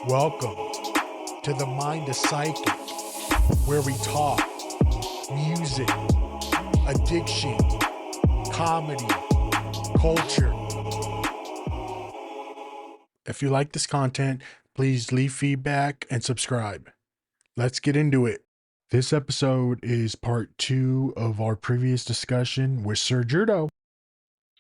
Welcome to the Mind of Psychic, where we talk music, addiction, comedy, culture. If you like this content, please leave feedback and subscribe. Let's get into it. This episode is part 2 of our previous discussion with Ser Judo.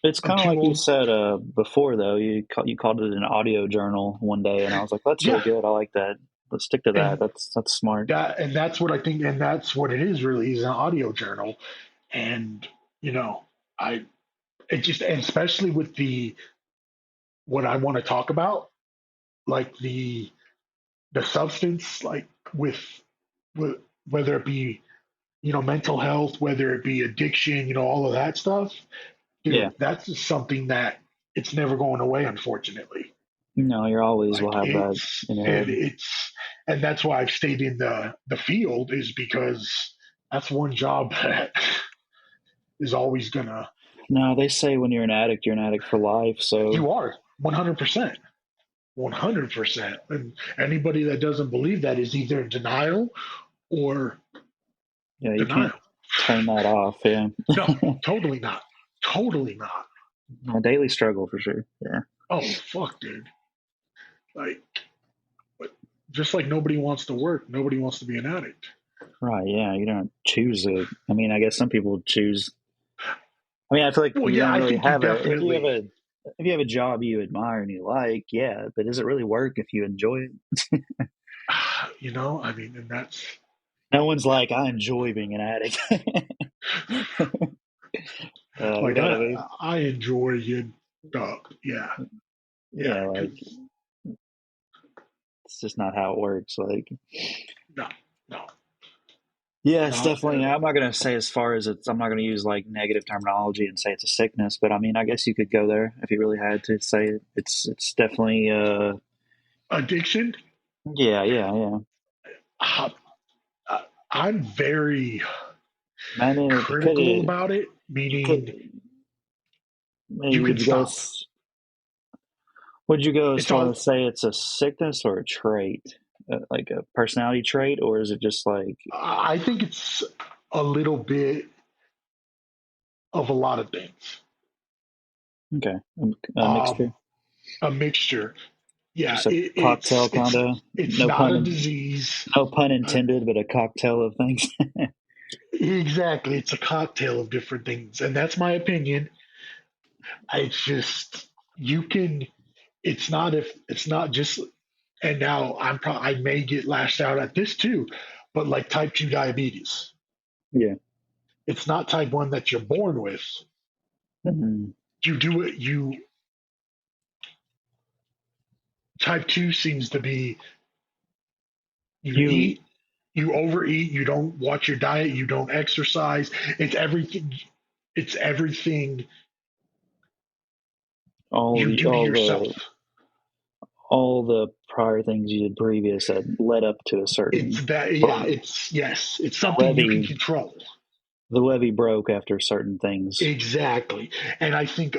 It's I'm kind of too like you old. said before, though. You called it an audio journal one day, and I was like, "That's really Yeah, good. I like that. Let's stick to that. and That's smart." that's what I think, and that's what it is really, is an audio journal. And you know, I it just, and especially with the what I want to talk about, like the substance, like with whether it be mental health, whether it be addiction, all of that stuff, Yeah, dude. That's just something that it's never going away, unfortunately. no, you always will Like have that in your head. it's and that's why I've stayed in the field, is because that's one job that is always gonna. No, they say when you're an addict for life. So You are 100%. 100%. And anybody that doesn't believe that is either in denial or yeah, you can't denial. turn that off. Yeah, No, totally not. Totally not. a daily struggle for sure. Yeah, Oh, fuck, dude. Like, just like nobody wants to work, nobody wants to be an addict. right. Yeah, you don't choose it. I mean, I guess some people choose. I mean, I feel like Well, you yeah, don't I really think you have a definitely, if you have a job you admire and you like, yeah, but does it really work if you enjoy it? I mean, and that's No one's like, I enjoy being an addict. You like know what I mean? I enjoy you, dog. Yeah, yeah, Yeah, like because it's just not how it works. Like, no, no, yeah, it's not definitely. at I'm all. not gonna say as far as it's. I'm not gonna use like negative terminology and say it's a sickness, but I mean, I guess you could go there if you really had to say it. It's definitely. Addiction. Yeah, yeah, yeah. uh, I'm very Man, critical about it, you could meaning you maybe can stop. would you go as It's far all. as say it's a sickness or a trait, like a personality trait, or is it just like I think it's a little bit of a lot of things. okay, a Um, mixture? a mixture. Yeah, Just a cocktail kind it's of. it's not a disease. No pun Uh, intended, but a cocktail of things. exactly, it's a cocktail of different things, and that's my opinion. It's just you can. It's not just. And now I may get lashed out at this too, but like type 2 diabetes, Yeah. it's not type 1 that you're born with. Mhm. You do it. You Type 2 seems to be, you You eat, you overeat, you don't watch your diet, you don't exercise. It's everything. It's everything you do to all yourself. the prior things you did previous that led up to a It's certain that. Yeah. point. It's Yes. It's The something you can levee control. the levee broke after certain things. Exactly. And I think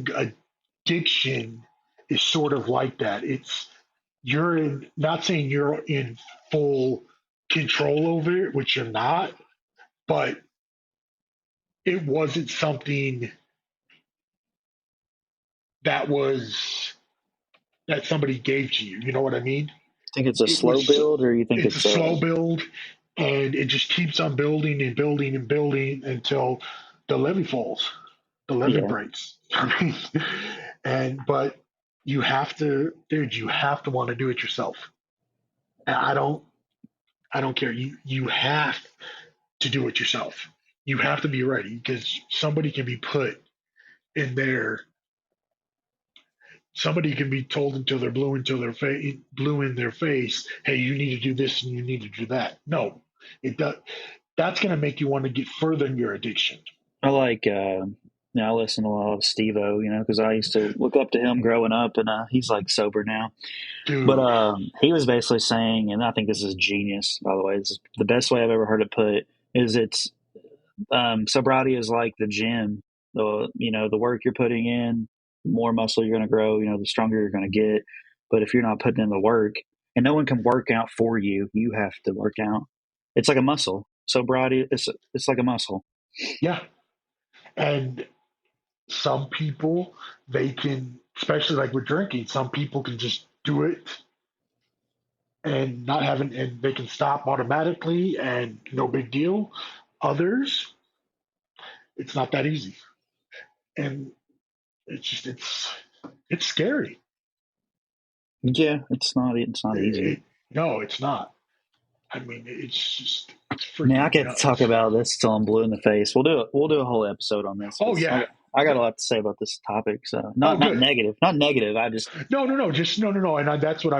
addiction is sort of like that. You're in, not saying you're in full control over it, which you're not, but it wasn't something that was that somebody gave to you. You know what I mean? Think it's a It slow was build, or you think it's a it's a slow build, and it just keeps on building and building and building until the levee falls, the levee yeah? breaks. I mean, but you have to, dude, you have to want to do it yourself. And I don't care. You have to do it yourself. You have to be ready, because somebody can be put in there. Somebody can be told until they're blue in their face. Hey, you need to do this and you need to do that. No, it does. That's going to make you want to get further in your addiction, I like. I listen to a lot of Steve-O, because I used to look up to him growing up, and he's like sober now. But dude. he was basically saying, and I think this is genius, by the way. This is the best way I've ever heard it put. Is it's sobriety is like the gym. The work you're putting in, the more muscle you're going to grow. The stronger you're going to get. But if you're not putting in the work, and no one can work out for you, you have to work out. It's like a muscle. Sobriety, it's like a muscle. Yeah. And some people, they can, especially like with drinking, some people can just do it and not having, and they can stop automatically and no big deal. Others, it's not that easy. And it's scary. Yeah, it's not easy. It, no, it's not. I mean, it's Man, I freaking could talk nuts. about this till I'm blue in the face. We'll do a whole episode on this Oh because yeah. I got a lot to say about this topic. So Oh not good. negative, not negative. I just No. Just no. And that's what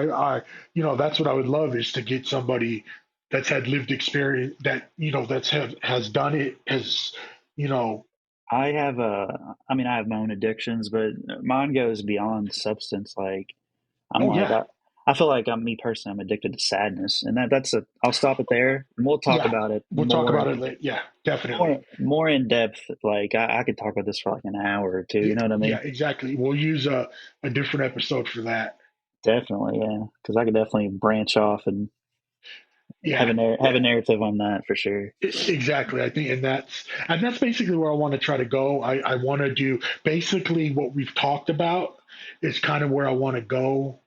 that's what I would love is to get somebody that's had lived experience that that's has done it has you know. I have I mean I have my own addictions, but mine goes beyond substance. Like I'm Oh like yeah, I feel like me personally, I'm addicted to sadness, and that's a. I'll stop it there, and we'll talk yeah. about it We'll talk about it later. Yeah, definitely. more in depth. Like I could talk about this for like an hour or two. Yeah, You know what I yeah, mean? exactly. We'll use a different episode for that. Definitely, yeah. Because I could definitely branch off and Yeah, have yeah. a narrative on that for sure. Exactly. I think, and that's basically where I want to try to go. I want to do basically what we've talked about is kind of where I want to go.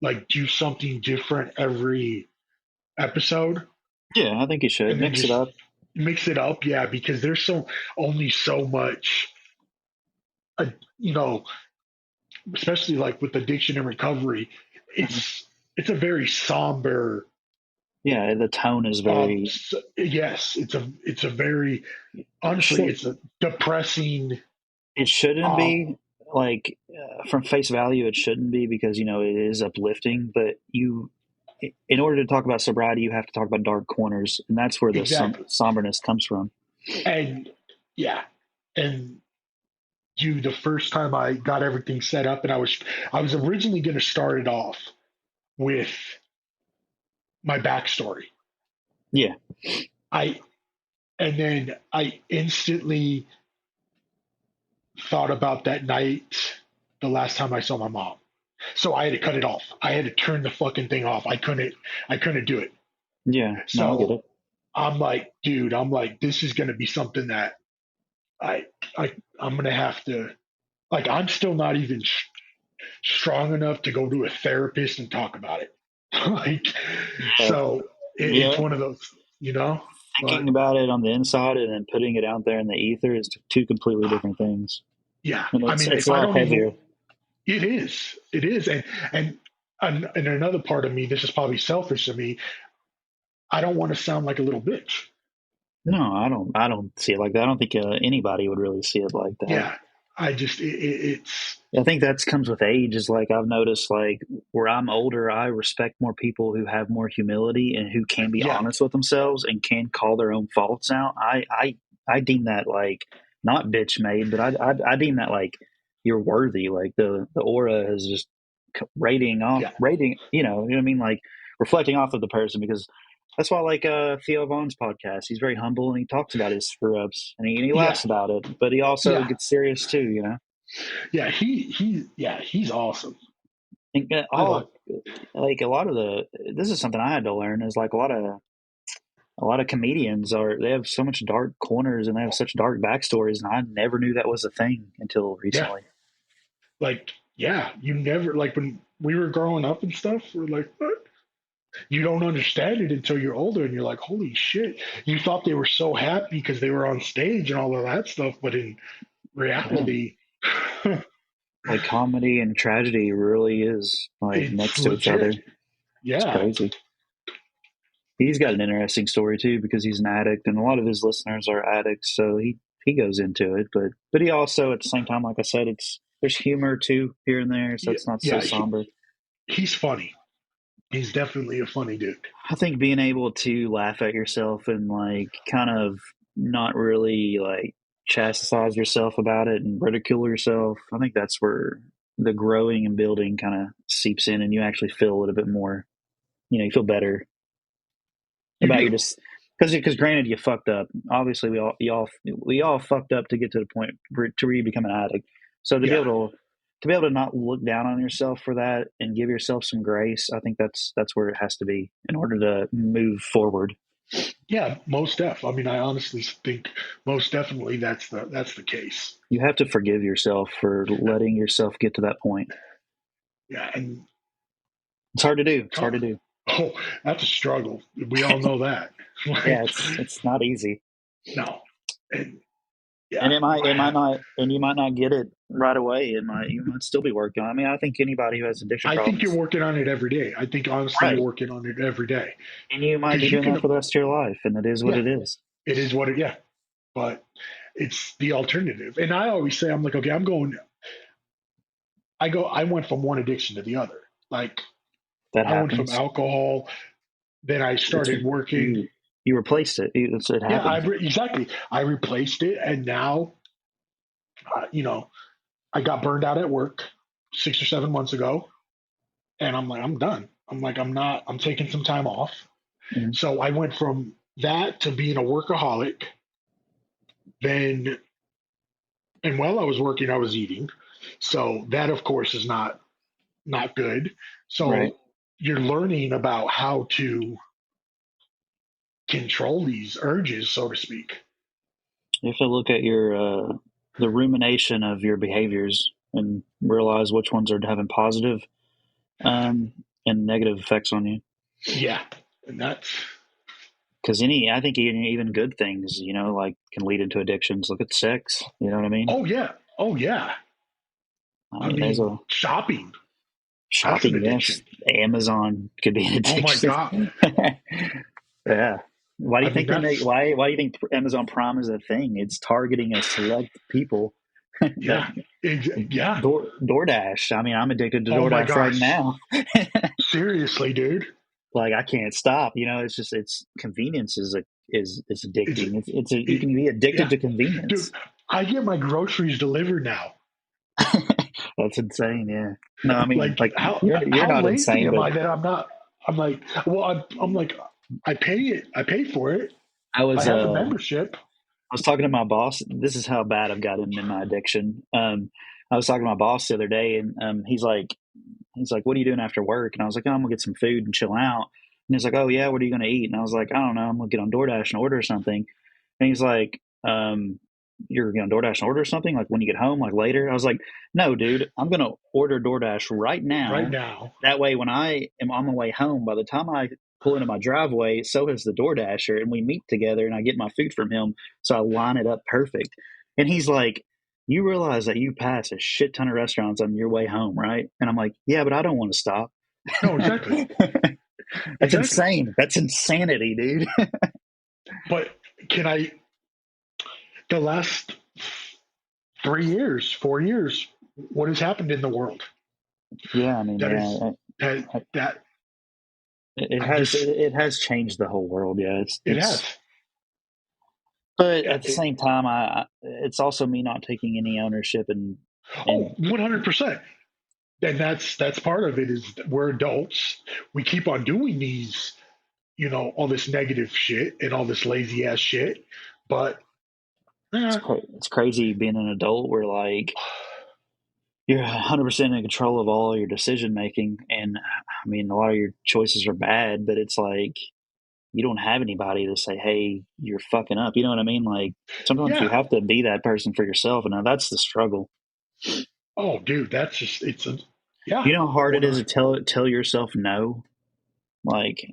Like do something different every episode, Yeah, I think you should and then mix it just up. mix it up. Yeah, because there's only so much, uh, you know, especially like with addiction and recovery. Mhm. It's a very somber. Yeah, the tone is very. Yes, it's a very It honestly, should. it's a depressing. It shouldn't Um, be like from face value. It shouldn't be because it is uplifting. But in order to talk about sobriety, you have to talk about dark corners, and that's where the exactly. somberness comes from. And yeah, and the first time I got everything set up, and I was originally going to start it off with my backstory. Yeah, I and then I instantly thought about that night, the last time I saw my mom. So I had to cut it off. I had to turn the fucking thing off. I couldn't do it. yeah. No, I get So it. I'm like, dude, this is going to be something that I, I'm going to have to, like, I'm still not even strong enough to go to a therapist and talk about it. Like, Yeah, so it's yeah. one of those, you know, but Thinking about it on the inside and then putting it out there in the ether is two completely different things, yeah, and I it's mean, it's if a I lot don't heavier. even, it is. And, and another part of me, this is probably selfish of me. I don't want to sound like a little bitch. No, I don't see it like that. I don't think anybody would really see it like that. Yeah. I just, it's, I think that comes with age. Is like I've noticed, like where I'm older, I respect more people who have more humility and who can be yeah, honest with themselves and can call their own faults out. I deem that like not bitch made, but I deem that like you're worthy. Like the aura is just yeah, rating. You know what I mean? Like reflecting off of the person because. That's why I like Theo Vaughn's podcast. He's very humble and he talks about his screw ups and he yeah, laughs about it, but he also yeah, gets serious too, you know? yeah. He's awesome. And I like, all like a lot of the this is something I had to learn is like a lot of comedians are they have so much dark corners and they have such dark backstories and I never knew that was a thing until yeah, recently. like, yeah, you never, like when we were growing up and stuff, we're like, what? You don't understand it until you're older and you're like, holy shit. You thought they were so happy because they were on stage and all of that stuff, but in Yeah. reality, Like comedy and tragedy really is like it's next to each other. legit. It's Yeah. crazy. He's got an interesting story too because he's an addict and a lot of his listeners are addicts, so he goes into it, but he also at the same time, like I said, it's there's humor too here and there, so Yeah. it's not so Yeah. somber. He's funny. He's definitely a funny dude. I think being able to laugh at yourself and like kind of not really like chastise yourself about it and ridicule yourself, I think that's where the growing and building kind of seeps in and you actually feel a little bit more, you feel better You about your do. just because granted you fucked up. Obviously we all fucked up to get to the point to where you become an addict. So to be Yeah. able to to be able to not look down on yourself for that and give yourself some grace, I think that's where it has to be in order to move forward. Yeah, most def. I mean, I honestly think most definitely that's the case. You have to forgive yourself for letting yourself get to that point. Yeah, and It's hard to do. It's hard co- to do. oh, that's a struggle. We all know that. Yeah, Like, it's not easy. no, and And yeah, it might not, and you might not get it right away. You might still be working on it. I mean, I think anybody who has addiction I think you're problems, working on it every day. I think honestly, you're right? working on it every day And you might be because you doing that can. for the rest of your life, and it is what Yeah, it is. it is what it. Yeah, but it's the alternative. And I always say, I'm like, okay, I'm going. I went from one addiction to the other. Like That I went from happens. alcohol, then I It's started working. you you replaced it. It Yeah, happens. exactly. I replaced it, and now, I got burned out at work 6 or 7 months ago, and I'm like, I'm done. I'm like, I'm not. I'm taking some time off. Mhm. So I went from that to being a workaholic. Then, and while I was working, I was eating. So that, of course, is not good. Right. So you're learning about how to control these urges, so to speak. You have to look at your the rumination of your behaviors and realize which ones are having positive and negative effects on you. Yeah, and that's Because I think even good things, like can lead into addictions. Look at sex. You know what I mean? oh yeah, oh yeah. I I mean, there's mean, a shopping. That's an shopping. Yes, addiction. Amazon could be an Oh my addiction. god. Yeah. Why do I you mean, think they make? that's Why do you think Amazon Prime is a thing? It's targeting a select people that yeah, yeah. DoorDash. I mean, I'm addicted to Oh my DoorDash right gosh. now. Seriously, dude. Like I can't stop. It's just it's convenience is It's addicting. You it, can be addicted yeah, to dude. convenience. I get my groceries delivered now. That's insane. Yeah. No, I mean, Like like how you're how not lazy insane, am but I that I'm not? I'm like, well, I'm like, I pay it. I pay for it. I I was have the membership. I was talking to my boss. This is how bad I've gotten in my addiction. I was talking to my boss the other day, and he's like, "What are you doing after work?" And I was like, "Oh, I'm gonna get some food and chill out." And he's like, "Oh yeah, what are you gonna eat?" And I was like, "I don't know. I'm gonna get on DoorDash and order something." And he's like, "You're gonna DoorDash and order something like when you get home, like later?" I was like, "No, dude. I'm gonna order DoorDash right Right now. now. That way, when I am on my way home, by the time I pull into my driveway, so has the DoorDasher, and we meet together, and I get my food from him. So I line it up perfect." And he's like, "You realize that you pass a shit ton of restaurants on your way home, right?" And I'm like, "Yeah, but I don't want to stop." No, exactly, That's exactly. insane. That's insanity, dude. But can I? The last 3 years, 4 years, what has happened in the world? Yeah, I mean, That yeah, is that that I'm just. it has changed the whole world. Yeah, It has. it's but Yeah. at the same time, it's also me not taking any ownership Oh, and 100%. And that's part of it is that we're adults. We keep on doing these, all this negative shit and all this lazy ass shit. But eh, it's crazy being an adult where like you're 100% in control of all your decision making, and I mean a lot of your choices are bad, but it's like you don't have anybody to say, "Hey, you're fucking up." You know what I mean? Like sometimes you yeah. have to be that person for yourself, and now that's the struggle. Oh, dude, that's just yeah. You know how hard it One, is to tell yourself no. Like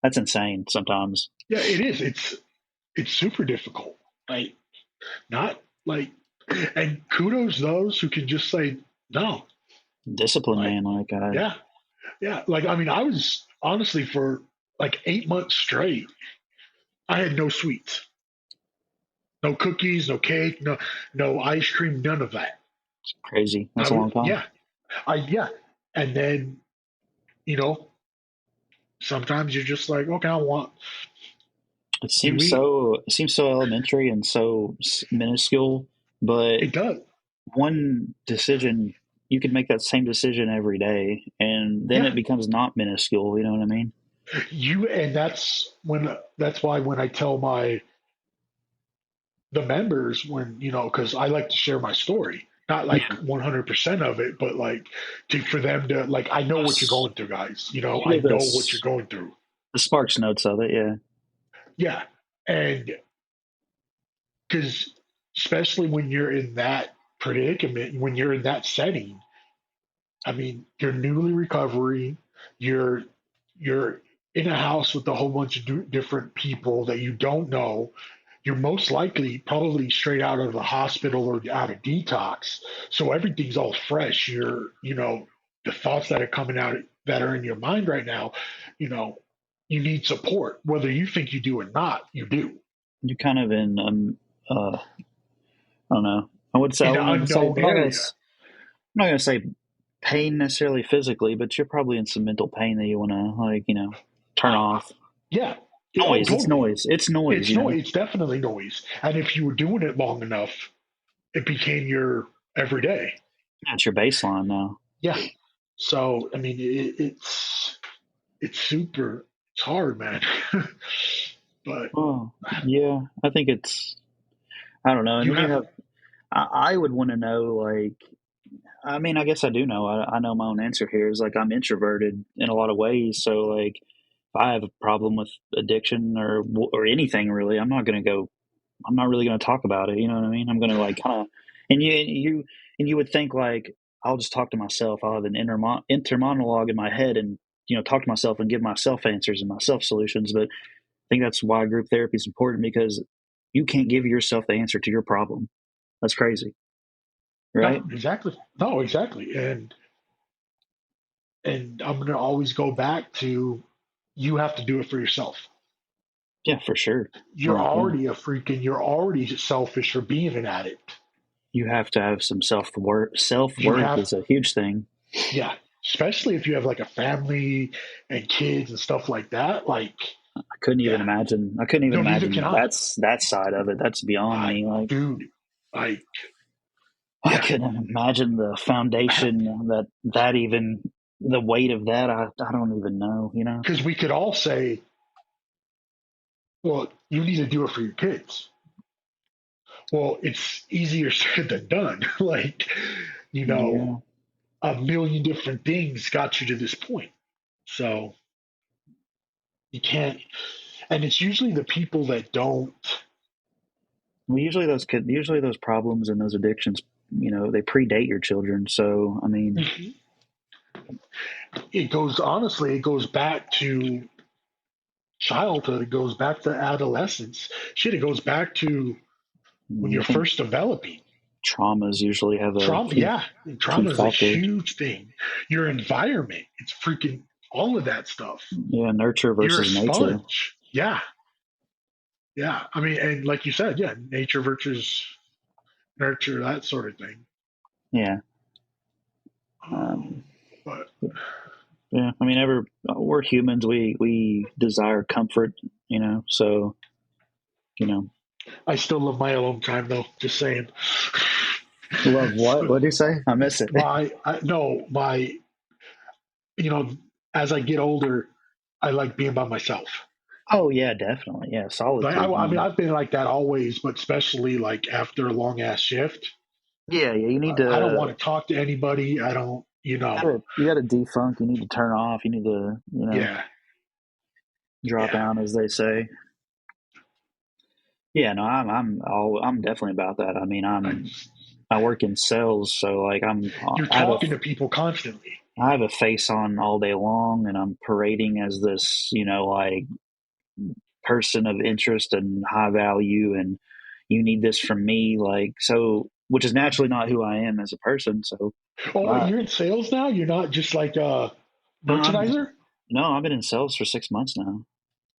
that's insane sometimes. yeah, it is. It's super difficult. Like not like, and kudos those who can just say no. Discipline, Like man. Like yeah, yeah. Like I mean, I was honestly for like 8 months straight. I had no sweets, no cookies, no cake, no ice cream, none of that. crazy. I That's a would long time. yeah, yeah. And then you know sometimes you're just like okay, I want you eat. It seems so elementary and so minuscule, but It does. one decision you could make that same decision every day, and then Yeah, it becomes not minuscule. You know what I mean? and that's why when I tell my the members when because I like to share my story. not like Yeah. 100% of it, but like for them to like, I know what you're Just going through, guys. you I get know what you're this going through. the sparks notes of it, yeah. Yeah, and because especially when you're in that predicament, when you're in that setting, I mean, you're newly recovering. You're you're in a house with a whole bunch of different people that you don't know. You're most likely probably straight out of the hospital or out of detox, so everything's all fresh. The thoughts that are coming out that are in your mind right now. You know, you need support, whether you think you do or not. You do You're kind of in I don't know. I would say I in wouldn't an even say unknown area. I'm not gonna say pain necessarily physically, but you're probably in some mental pain that you wanna turn Uh, off. yeah. Oh, Noise, it's totally. noise. It's noise, It's you no, know. it's definitely noise. And if you were doing it long enough, it became your everyday. That's your baseline now. Yeah. So I mean, it's super. It's hard, man. But Oh, yeah. I think it's I don't know. And you then you have have I would want to know I mean, I guess I do know. I know my own answer here is like I'm introverted in a lot of ways. So like, if I have a problem with addiction or anything really, I'm not gonna go. I'm not really gonna talk about it. You know what I mean? I'm gonna like kind of, and you would think like I'll just talk to myself. I'll have an inner monologue in my head and talk to myself and give myself answers and myself solutions. But I think that's why group therapy is important because you can't give yourself the answer to your problem. That's crazy, no, right? exactly. No, exactly. And I'm gonna always go back to you have to do it for yourself. Yeah, for sure. Like, yeah. You're already selfish for being an addict. You have to have some self-worth. You Self-worth have is a huge thing. Yeah, especially if you have like a family and kids and stuff like that. Like, yeah, I couldn't even no, neither can imagine I. that side of it. That's beyond I, me. Like, dude, like, I yeah, couldn't imagine the foundation that even the weight of that. I don't even know, you know? because we could all say, well, you need to do it for your kids. Well, it's easier said than done. Like, you know, Yeah. a million different things got you to this point. So you can't, and it's usually the people that don't. Well, usually those problems and those addictions, they predate your children. So, I mean, It goes back to childhood, it goes back to adolescence. Shit, it goes back to when I you're think first developing. traumas usually have a Trauma, yeah, key trauma is a factor. huge thing. Your environment, it's freaking all of that stuff. Yeah, nurture You're a versus nature. sponge. Yeah, yeah. I mean, and like you said, yeah, nature versus nurture, that sort of thing. Yeah. Um, Um, but yeah. I mean, we're humans. We desire comfort. So you know, I still love my alone time, though. Just saying. love what? What So do you say? I miss it. no, you know, as I get older, I like being by myself. Oh yeah, definitely. Yeah, Like solitude, I mean, man. I've been like that always, but especially like after a long ass shift, Yeah, yeah. You need I don't to. want to talk to anybody. I don't, You gotta defunk. You need to turn off. You need to, yeah, drop yeah. out, as they say. Yeah, no, I'm definitely about that. I mean, I I work in sales, so like You're talking to people constantly. I have a face on all day long, and I'm parading as this, like person of interest and high value, and you need this from me, like so, which is naturally not who I am as a person. So, Oh, I, you're in sales now. You're not just like a no, merchandiser. no, I've been in sales for 6 months now.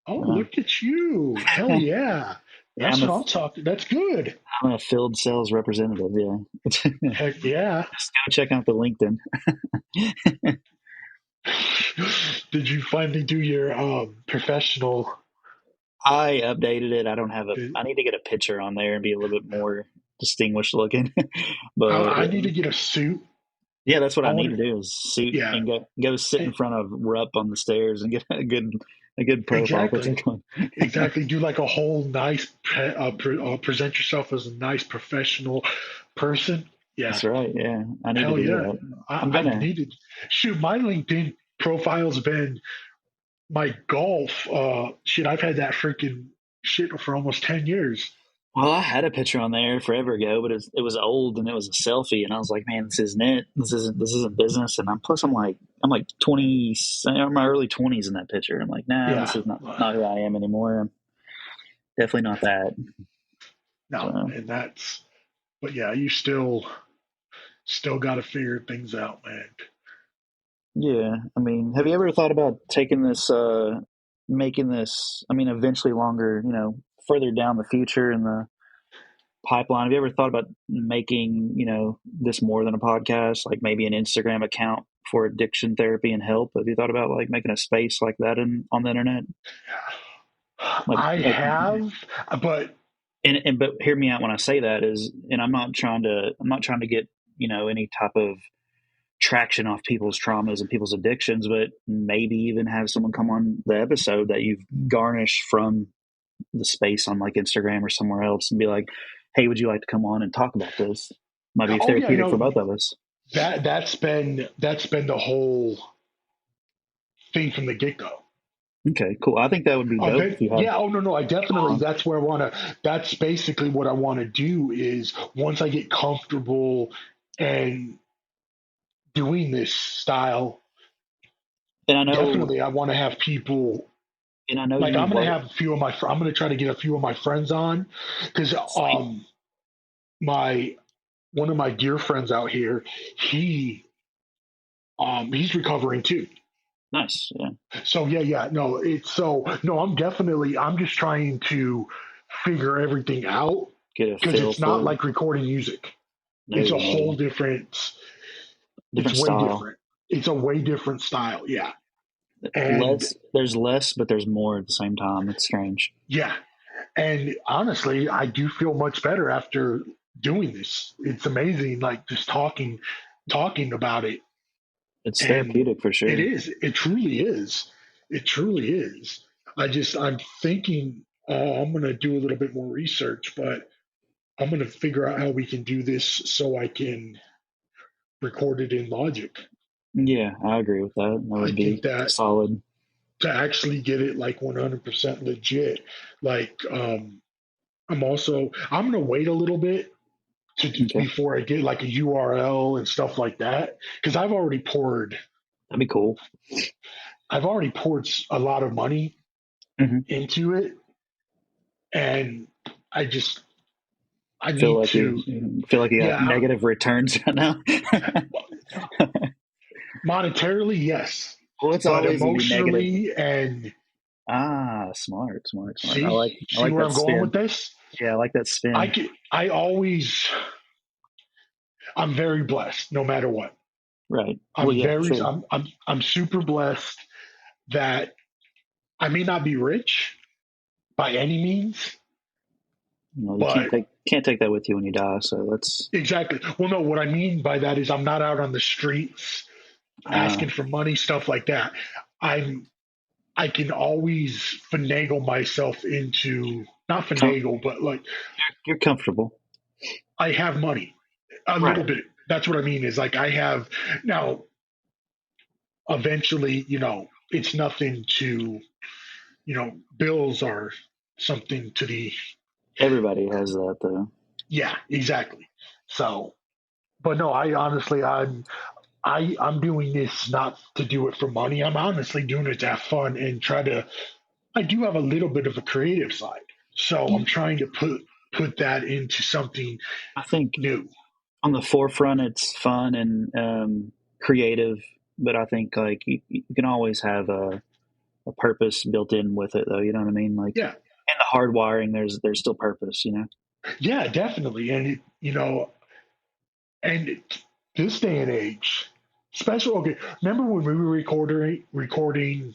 Oh, Yeah, look at you! Hell yeah, yeah, that's what I'm talking. That's good. I'm a field sales representative. Yeah, Heck yeah. just go check out the LinkedIn. Did you finally do your professional? I updated it. I don't have a. Did, I need to get a picture on there and be a little bit more distinguished looking. But I need to get a suit. yeah, that's what I I need want to to. do is suit Yeah, and go sit in e- front of Rupp on the stairs and get a good profile picture exactly. going. Exactly. Do like a whole nice present yourself as a nice professional person. Yeah. That's right. Yeah, I need to Hell do yeah. that. I'm I gonna. needed, shoot, my LinkedIn profile's been my golf. Shit, I've had that freaking shit for almost 10 years. Well, I had a picture on there forever ago, but it was old and it was a selfie, and I was like, man, this isn't it. This isn't business. And I'm like 20, I'm in my early 20s in that picture. I'm like, nah, this Yeah. is not who I am anymore. I'm definitely not that. No, So and that's, but yeah, you still got to figure things out, man. yeah, I mean, have you ever thought about taking this, making this? I mean, eventually longer, further down the future in the pipeline. Have you ever thought about making, this more than a podcast, like maybe an Instagram account for addiction therapy and help? Have you thought about like making a space like that on the internet? I Like, have, but but hear me out when I say that is, and I'm not trying to get, any type of traction off people's traumas and people's addictions, but maybe even have someone come on the episode that you've garnished from the space on like Instagram or somewhere else and be like, hey, would you like to come on and talk about this? Might be oh yeah, therapeutic for no, both of us. that's been the whole thing from the get go. Okay, cool. I think that would be dope if you had Yeah. Oh no, no. I people definitely. on. That's where I want to. That's basically what I want to do. Is once I get comfortable and doing this style, And I know, definitely I want to have people. and I know Like you I'm gonna work. have a few of my. I'm gonna try to get a few of my friends on, because Sweet, my one of my dear friends out here, he he's recovering too. nice. Yeah, So yeah, yeah. No, it's so no. I'm just trying to figure everything out get a because feel it's not for it. like recording music. No, It's a whole no, different. It's different way style. different. It's a way different style. Yeah, and Less. There's less, but there's more at the same time. It's strange. yeah, and honestly, I do feel much better after doing this. It's amazing, like just talking about it, It's and therapeutic for it sure. is. It truly is. It truly is. I'm thinking. I'm gonna do a little bit more research, but I'm gonna figure out how we can do this so I can record it in Logic. Yeah, I agree with that. That I would think be that solid. to actually get it like 100% legit, like I'm gonna wait a little bit Okay, before I get like a URL and stuff like that because that'd be cool. I've already poured a lot of money Hmm. into it, and I just I Feel need like to, you got yeah. negative returns right now. Monetarily yes, Well, it's but always gonna be negative. emotionally and Ah, smart, smart, smart. I see like where that I'm going with spin. this. Yeah, I like that spin. I always I'm very blessed no matter what. Right. Well, yeah, for sure. I'm super blessed that I may not be rich by any means, You but can't take that with you when you die. So that's exactly. Well, no, what I mean by that is I'm not out on the streets uh, asking for money, stuff like that. I'm I can always finagle myself into not com- finagle, but like you're comfortable. I have money a little Right. bit. That's what I mean is like I have now. Eventually, it's nothing to bills are something to the Everybody has that though. yeah, exactly. So, but no, I honestly, I'm doing this not to do it for money. I'm honestly doing it to have fun and try to. I do have a little bit of a creative side, so I'm trying to put that into something I think new. on the forefront, it's fun and creative, but I think like you can always have a purpose built in with it, though. You know what I mean? Like Yeah, in the hard wiring, there's still purpose. yeah, definitely, and and this day and age, special. Okay, remember when we were recording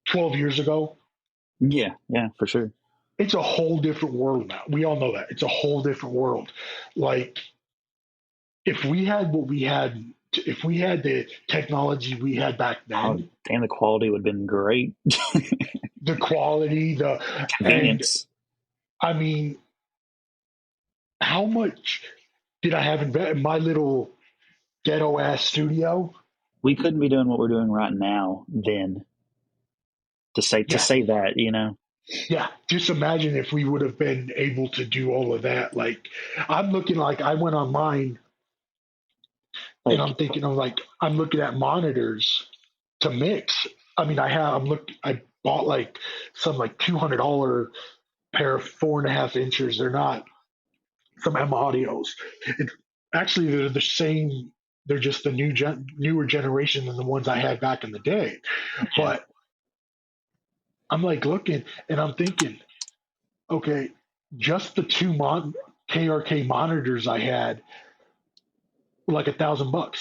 12 years ago? Yeah, yeah, for sure. It's a whole different world now. We all know that. It's a whole different world. Like if we had what we had, if we had the technology we had back Oh, then, damn, the quality would have been great. the quality, and Convenience. I mean, how much did I have in my little ghetto ass studio? We couldn't be doing what we're doing right now then to Yeah, say that, you know. yeah. Just imagine if we would have been able to do all of that. Like, I'm looking like I went online and Like I'm thinking of like I'm looking at monitors to mix. I mean, I bought like some like $200 pair of 4.5 inches. They're not some M audios. It, actually, they're the same. They're just the newer generation than the ones I had back in the day. yeah. But I'm like looking and I'm thinking, okay, just the KRK monitors I had were like $1,000,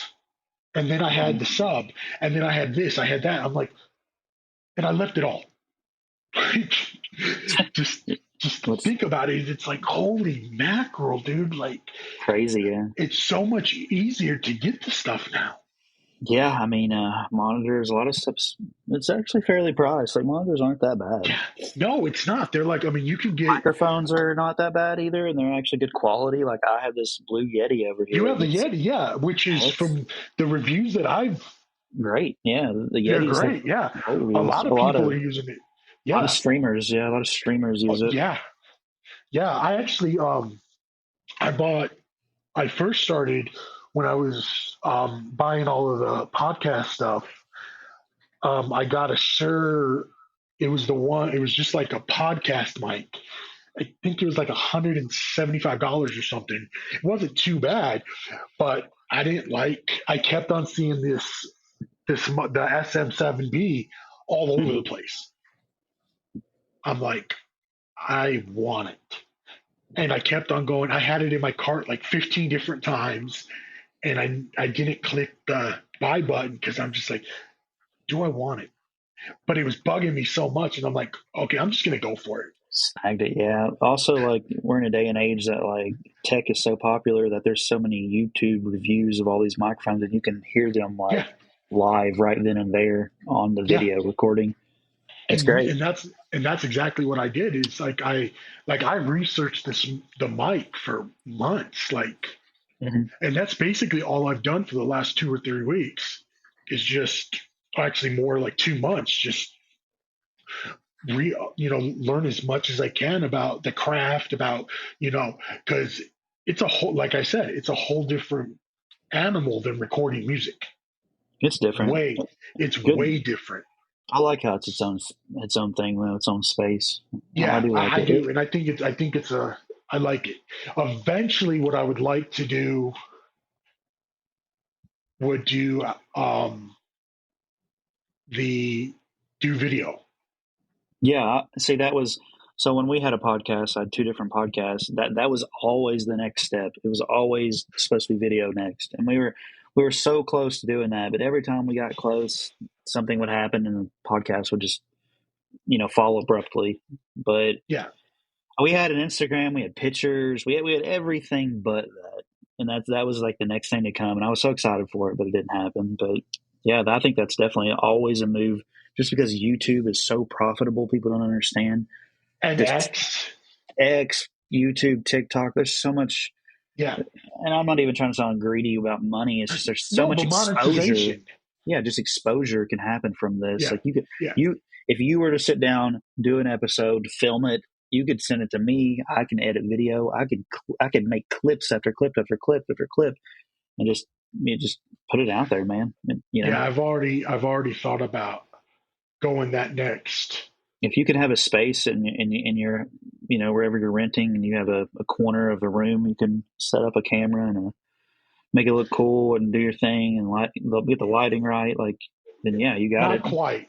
and then I had the sub, and then I had this, I had that. I'm like, and I left it all. just just What's think about it. It's like holy mackerel, dude. Like crazy, yeah. it's so much easier to get the stuff now. Yeah, I mean, monitors, a lot of stuff's, it's actually fairly priced. Like, monitors aren't that bad. Yeah. No, it's not. They're like, I mean, you can get, Microphones are not that bad either, and they're actually good quality. Like, I have this Blue Yeti over you here, have and the Yeti, yeah, which is it's from the reviews that I've, great. Yeah, the they're Yetis have great. Yeah. great A reviews. lot of people are using it. A lot of Yeah. streamers, yeah, a lot of streamers Oh, use it. yeah. Yeah. I actually, I bought, I first started when I was buying all of the podcast stuff. I got a Shure. It was the one. It was just like a podcast mic. I think it was like $175 or something. It wasn't too bad, but I didn't like. I kept on seeing the SM7B all over the Mhm. place. I'm like, I want it, and I kept on going. I had it in my cart like 15 different times, and I didn't click the buy button because I'm just like, do I want it? But it was bugging me so much, and I'm like, okay, I'm just gonna go for it. Snagged it, yeah. Also, like, we're in a day and age that, like, tech is so popular that there's so many YouTube reviews of all these microphones, and you can hear them, Yeah, like, live right then and there on the yeah, video recording. It's and great. and that's and that's exactly what I did. It's like I researched the mic for months, like, Hmm. and that's basically all I've done for the last 2 or 3 weeks. Is just actually more like 2 months, just learn as much as I can about the craft, about because it's a whole, like I said, it's a whole different animal than recording music. It's different. Way, it's Good. way different. I like how it's its own thing, though, its own space. I Yeah, do like I it. do, and I think it's a I like it. Eventually, what I would like to do would the do video. Yeah, see, that was so when we had a podcast. I had two different podcasts. That was always the next step. It was always supposed to be video next, and we were so close to doing that. But every time we got close, something would happen, and the podcast would just fall abruptly. But Yeah, we had an Instagram, we had pictures, we had everything but that, and that was like the next thing to come. And I was so excited for it, but it didn't happen. But yeah, I think that's definitely always a move. Just because YouTube is so profitable, people don't understand. and Just X. X, YouTube, TikTok. There's so much, Yeah, and I'm not even trying to sound greedy about money. It's just there's so no, much but exposure. monetization. Yeah, just exposure can happen from this. Yeah, Like you could yeah, you if you were to sit down, do an episode, film it, you could send it to me. I can edit video. I could make clips after clip after clip after clip, and just put it out there, man. And, yeah. I've already thought about going that next. if you can have a space in your wherever you're renting, and you have a corner of a room, you can set up a camera and make it look cool and do your thing and get the lighting right. Like, then yeah, you got it. Not quite.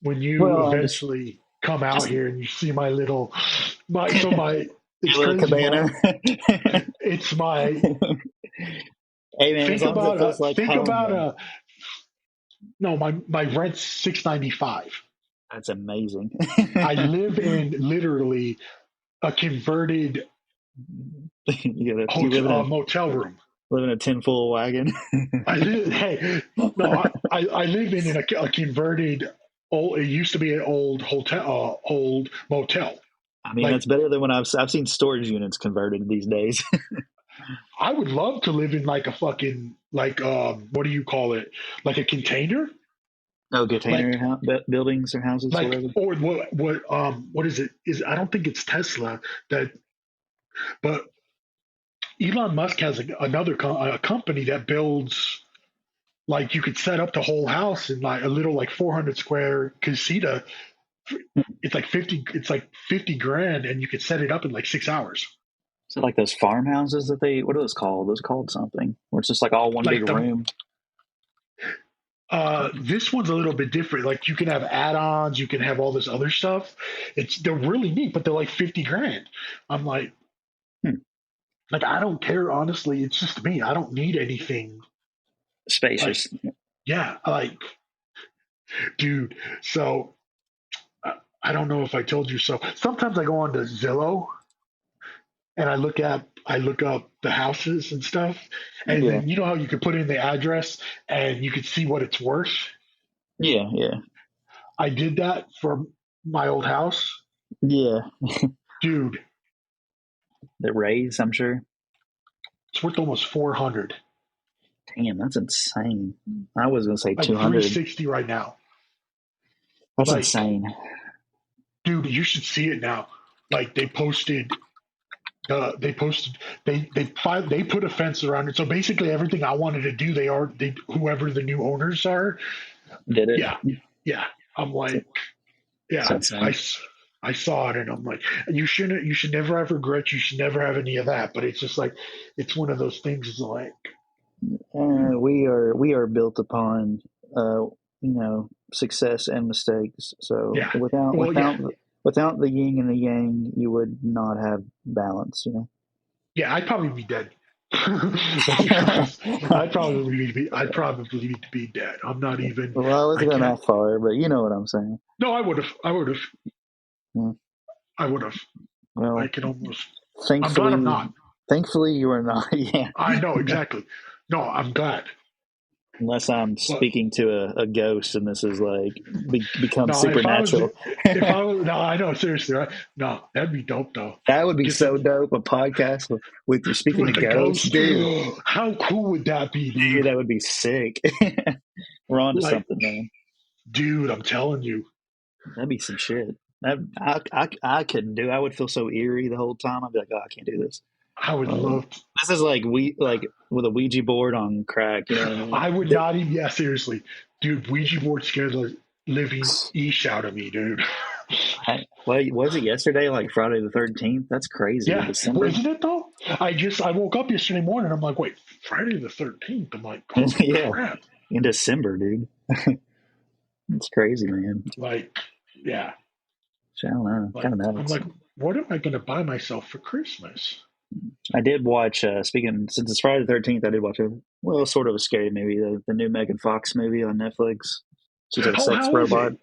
When you Well, I just eventually come out just here and you see my it's your little crazy. cabana. It's my Hey man, as long as it feels like think home, about man, a no, my rent's $695. that's amazing. I live in literally a converted You hotel motel room. live in a tinfoil wagon. I live hey no I live in a converted old, it used to be an old hotel, old motel. I mean, Like that's better than when I've seen storage units converted these days. I would love to live in like a fucking like what do you call it? Like a container? No Like container buildings or houses, like whatever. or what is it? Is I don't think it's Tesla that, but Elon Musk has a company that builds like you could set up the whole house in like a little like 400 square casita. It's like 50. It's like 50 grand, and you could set it up in like 6 hours. Is it like those farmhouses that what are those called? Those called something where it's just like all one big Like the room. this one's a little bit different. Like you can have add-ons, you can have all this other stuff. They're really neat, but they're like 50 grand. I'm Hmm. like I don't care honestly. It's just me. I don't need anything. Like Spacious. yeah, like dude. So I don't know if I told you so. Sometimes I go on to Zillow and I look up the houses and stuff, and Yeah. then you know how you could put in the address and you could see what it's worth. Yeah. Yeah. I did that for my old house, Yeah. dude. The raise, I'm sure. It's worth almost 400, Damn, that's insane. I was gonna say like 200. 360 right now. That's Like, insane. dude, you should see it now. Like they posted they put a fence around it. So basically everything I wanted to do, they whoever the new owners are. Did it? Yeah, yeah. I'm like, It's yeah. insane. I saw it and I'm like, you should never have regrets. You should never have any of that. But it's just like it's one of those things. Is like, We are built upon success and mistakes. So yeah. Well, yeah, without the yin and the yang, you would not have balance. yeah. I'd probably be dead. Let's be honest. I'd probably be dead. I'm not even. Well, I I wasn't going can't. that far, but you know what I'm saying. No, I would have. I would have. Yeah. I would have. I Well, can almost. I'm glad I'm thankfully, not. thankfully you are not. Yeah. I know exactly. No, I'm glad. Unless I'm But speaking to a ghost and this is like become no, supernatural. if I was, no, I know seriously, right? No, that'd be dope though. That would be Get some so dope. A podcast with you speaking to with a ghosts, ghost. dude. How cool would that be, Dude, dude? that would be sick. We're on to Like, something, man. dude, I'm telling you, That'd be some shit. I couldn't do. I would feel so eerie the whole time. I'd be like, oh, I can't do this. I would Um, love. To, this is like with a Ouija board on crack. You know what I mean? I would not even. Yeah, seriously, dude. Ouija board scared the living eesh out of me, dude. Well, was it yesterday? Like Friday the 13th? That's crazy. In Yeah, well, December? isn't it though? I woke up yesterday morning. I'm like, wait, Friday the 13th. I'm like, holy Yeah, crap! in December, dude. It's crazy, man. Like, yeah, I don't know. like Kind of I'm nuts. like, what am I gonna buy myself for Christmas? I did watch. Speaking since it's Friday the 13th, I did watch sort of a scary movie, the new Megan Fox movie on Netflix. She's a Oh, sex how is robot. it?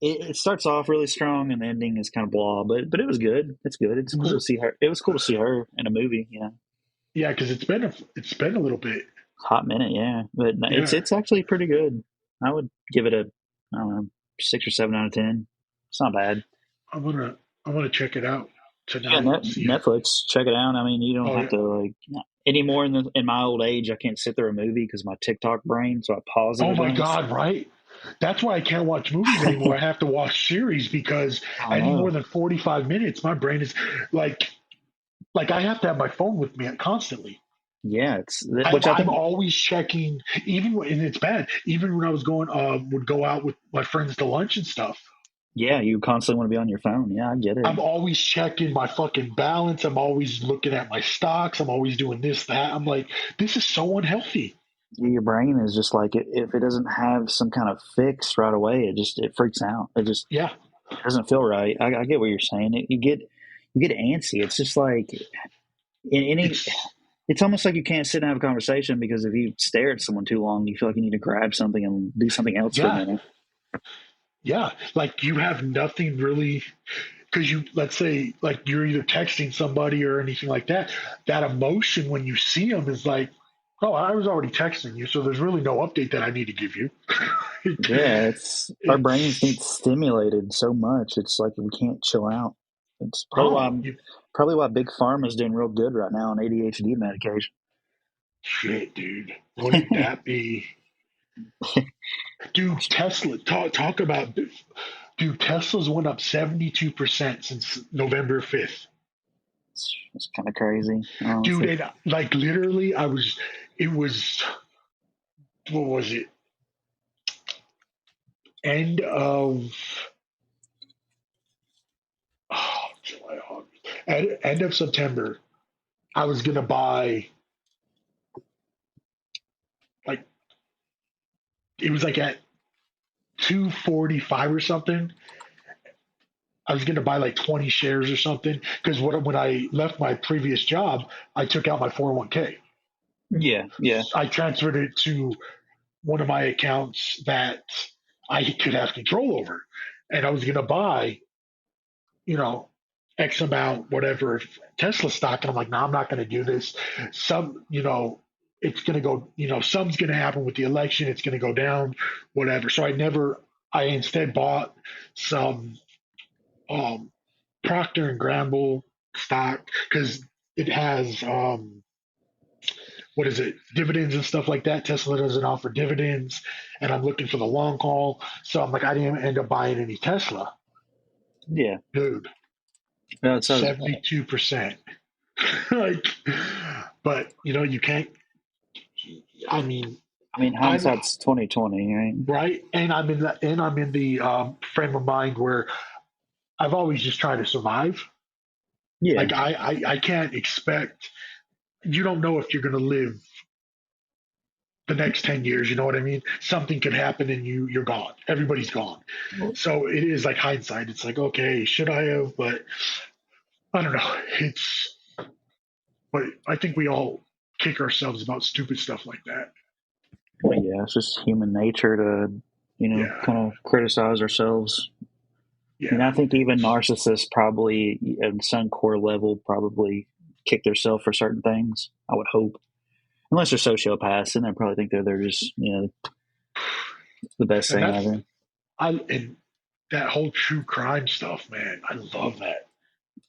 It starts off really strong and the ending is kind of blah, but it was good. It's good. It's Was cool to it? see her. It was cool to see her in a movie. Yeah, because it's been a little bit. Hot minute, yeah. But no, it's Yeah, it's actually pretty good. I would give it a I don't know 6 or 7 out of 10. It's not bad. I'm gonna I'm gonna check it out Yeah, tonight. See if. Netflix, check it out. I mean, you don't Oh have yeah. to like anymore in my old age. I can't sit through a movie because my TikTok brain, so I pause it Oh at my once. God, right? That's why I can't watch movies anymore. I have to watch series because I any more know. than 45 minutes, my brain is like I have to have my phone with me constantly. Yeah, which I I'm think. always checking, and it's bad. Even when I was would go out with my friends to lunch and stuff. Yeah, you constantly want to be on your phone. Yeah, I get it. I'm always checking my fucking balance. I'm always looking at my stocks. I'm always doing this, that. I'm like, this is so unhealthy. Your brain is just like if it doesn't have some kind of fix right away, it freaks out. Yeah, It doesn't feel right. I get what you're saying. You get antsy. It's just like in any. it's It's almost like you can't sit and have a conversation because if you stare at someone too long, you feel like you need to grab something and do something else for a yeah, minute. yeah. Like you have nothing really because let's say like you're either texting somebody or anything like that. That emotion when you see them is like Oh, I was already texting you, so there's really no update that I need to give you. it, Yeah, it's our brains it's need stimulated so much. It's like we can't chill out. It's oh you, probably why Big Pharma's doing real good right now on ADHD medication. shit, dude. Wouldn't that be, dude? Tesla talk about dude. Tesla's went up 72% since November 5th, It's kind of crazy, dude. honestly. And like literally, it was what was it? End of July, August, end of September. I was gonna buy like it was like at 245 or something. I was going to buy like 20 shares or something because when I left my previous job, I took out my 401k. Yeah, yeah, I transferred it to one of my accounts that I could have control over. And I was going to buy, you know, X amount, whatever, Tesla stock. And I'm like, no, I'm not going to do this. It's going to go, something's going to happen with the election. It's going to go down, whatever. So I instead bought some um, Procter and Gamble stock because it has what is it, dividends and stuff like that. Tesla doesn't offer dividends, and I'm looking for the long haul. So I'm like, I didn't end up buying any Tesla, yeah. dude. No, so 72%. like, but you can't. I mean, I mean, I'm hindsight's 2020, right? right, and I'm in the frame of mind where I've always just tried to survive. Yeah. Like I can't expect. You don't know if you're going to live the next 10 years. You know what I mean? Something could happen and you're gone. Everybody's gone. So it is like hindsight. It's like, okay, should I have? But I don't know. But I think we all kick ourselves about stupid stuff like that. Well, yeah, it's just human nature to, Yeah. kind of criticize ourselves. I mean, Yeah. I think even narcissists probably, at some core level, probably kick themselves for certain things. I would hope, unless they're sociopaths, and I probably think they're just, the best And thing that's, ever. and that whole true crime stuff, man. I love that.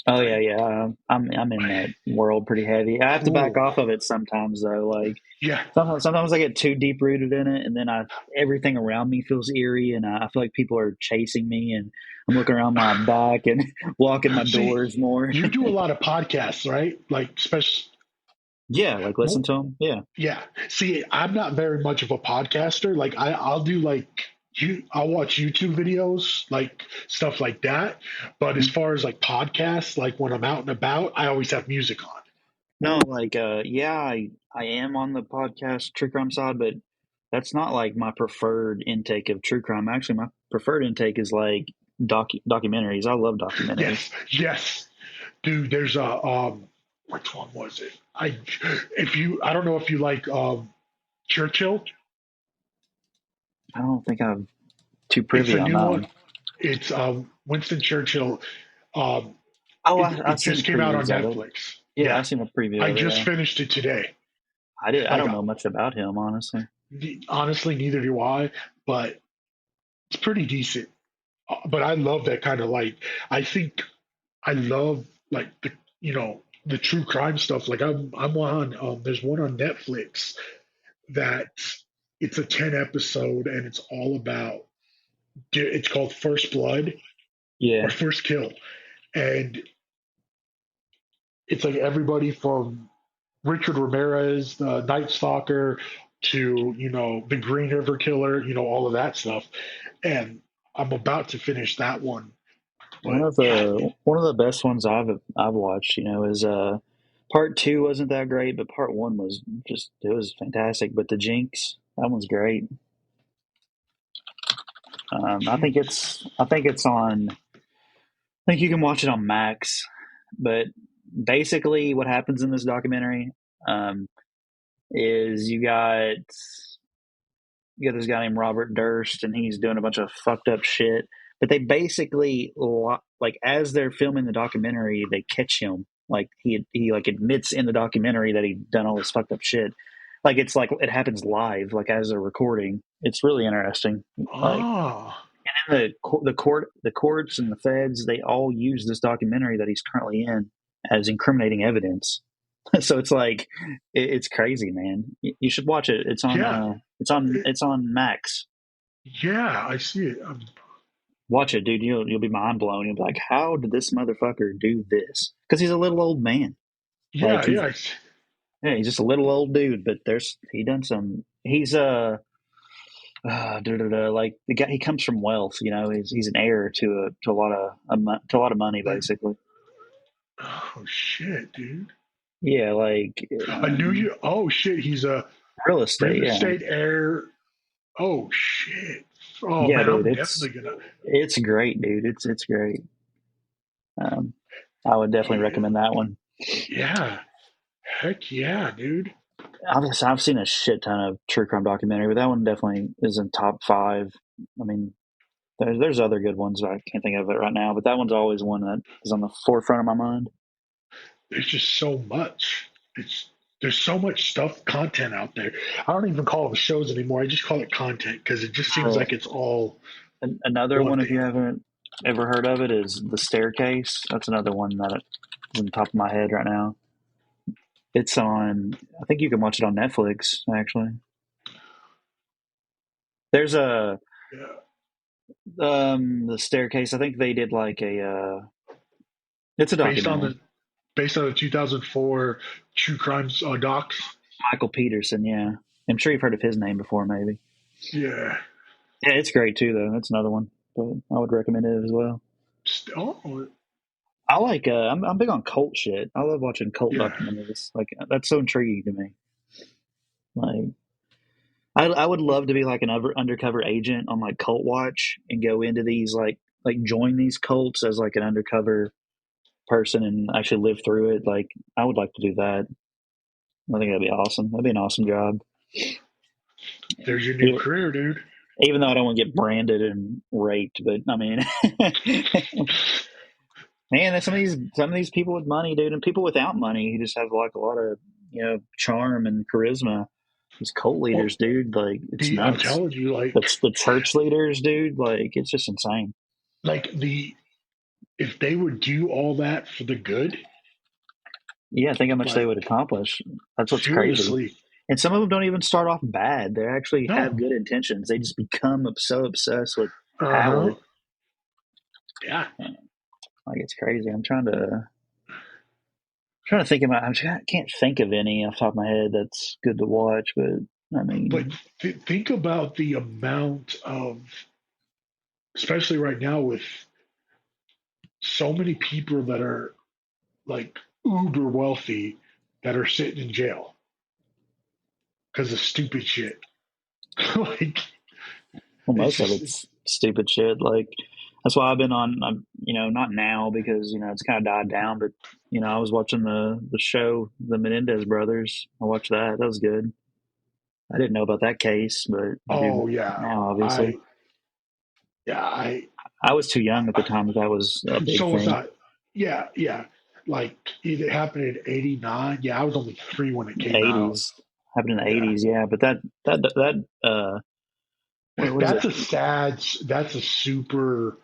Oh yeah, Like, yeah. I'm in that world pretty heavy. I have to back oh, off of it sometimes though. Like yeah. sometimes I get too deep rooted in it, and then everything around me feels eerie, and I feel like people are chasing me, and I'm looking around my back and walking my See, doors more. you do a lot of podcasts, right? Like, especially, Yeah, like listen to them. Yeah. yeah. See, I'm not very much of a podcaster. Like I'll do like I'll watch YouTube videos, like stuff like that. But as far as like podcasts, like when I'm out and about, I always have music on. No, like yeah, I am on the podcast true crime side, but that's not like my preferred intake of true crime. Actually, my preferred intake is like documentaries. I love documentaries. Yes, yes, dude. There's a which one was it? I don't know if you like Churchill. I don't think I'm too It's privy a on new that one. one. It's Winston Churchill. Um, Oh, it I've seen just came out on previews of it. Netflix. Yeah, Yeah, I've seen a preview I of it. just Yeah, finished it today. I Like, don't know much about him, honestly. honestly, neither do I, but it's pretty decent. But I love that kind of like, I think I love like the true crime stuff. Like I'm on, there's one on Netflix that it's a 10 episode and it's all about, it's called First Blood or Yeah, First Kill. And it's like everybody from Richard Ramirez, the Night Stalker, to the Green River Killer, all of that stuff. And I'm about to finish that one, one but of yeah, the best ones I've watched. Is part two wasn't that great, but part one was just it was fantastic. But the Jinx, that one's great. jeez. I think it's on. I think you can watch it on Max. But basically, what happens in this documentary um, is you got this guy named Robert Durst, and he's doing a bunch of fucked up shit. But they basically like as they're filming the documentary, they catch him. Like he like admits in the documentary that he done all this fucked up shit. Like it's like it happens live, like as a recording. It's really interesting. Like Oh, the courts and the feds, they all use this documentary that he's currently in as incriminating evidence. So it's like it's crazy, man. You should watch it. yeah. It- It's on Max. yeah, I see it. Watch it, dude. You'll be mind blown. You'll be like, how did this motherfucker do this? Because he's a little old man. Like Yeah, yeah. he's just a little old dude. But he done some. He's like the guy. He comes from wealth. You know, he's an heir to a lot of to a lot of money, Like, basically. oh shit, dude. Yeah, like I knew you. Oh shit, he's a real estate. real Yeah, estate heir. Oh shit. Oh yeah, man, dude. I'm definitely gonna. It's great, dude. It's great. Um, I would definitely Yeah, recommend that one. yeah. Heck yeah, dude. I've seen a shit ton of true crime documentary, but that one definitely is in top five. I mean, there's other good ones, but I can't think of it right now. But that one's always one that is on the forefront of my mind. There's just so much. It's there's so much stuff, content out there. I don't even call them shows anymore. I just call it content because it just seems Uh, like it's all Another one one, if thing. you haven't ever heard of it, is The Staircase. That's another one that is on top of my head right now. It's on. I think you can watch it on Netflix. Actually, there's a Yeah. The Staircase. I think they did like a. It's a Based on documentary. the based on the 2004 true crimes docs. Michael Peterson. Yeah, I'm sure you've heard of his name before, maybe. Yeah. Yeah, it's great too, though. That's another one, but I would recommend it as well. Oh, I like. I'm big on cult shit. I love watching cult yeah. documentaries. Like that's so intriguing to me. Like I would love to be like an undercover agent on like Cult Watch and go into these like join these cults as like an undercover person and actually live through it. Like I would like to do that. I think that'd be awesome. That'd be an awesome job. There's your new Even, career, dude. even though I don't want to get branded and raped, but I mean, man, some of these people with money, dude, and people without money who just have like a lot of charm and charisma. These cult Well, leaders, dude, like it's I'm nuts. telling you, The church leaders, dude, like it's just insane. like the if they would do all that for the good, Yeah, think how much they like would accomplish. That's what's crazy. seriously, And some of them don't even start off bad. They actually have no. good intentions. They just become so obsessed with Uh power. huh. Yeah. Like it's crazy. I'm trying to think about. I can't think of any off the top of my head that's good to watch. But I But mean, think about the amount of, especially right now with so many people that are like uber wealthy that are sitting in jail because of stupid shit. Like well, it's most of just it's stupid shit. Like that's why I've been on. I'm, not now because it's kind of died down. But I was watching the show, the Menendez brothers. I watched that. That was good. I didn't know about that case, but I do oh yeah. now, obviously. I yeah, I was too young at the I time that was a big so was thing. I. Yeah, yeah. Like it happened in '89. Yeah, I was only 3 when it came out. 80s happened in the Yeah. 80s, yeah. But that what is it? That's a super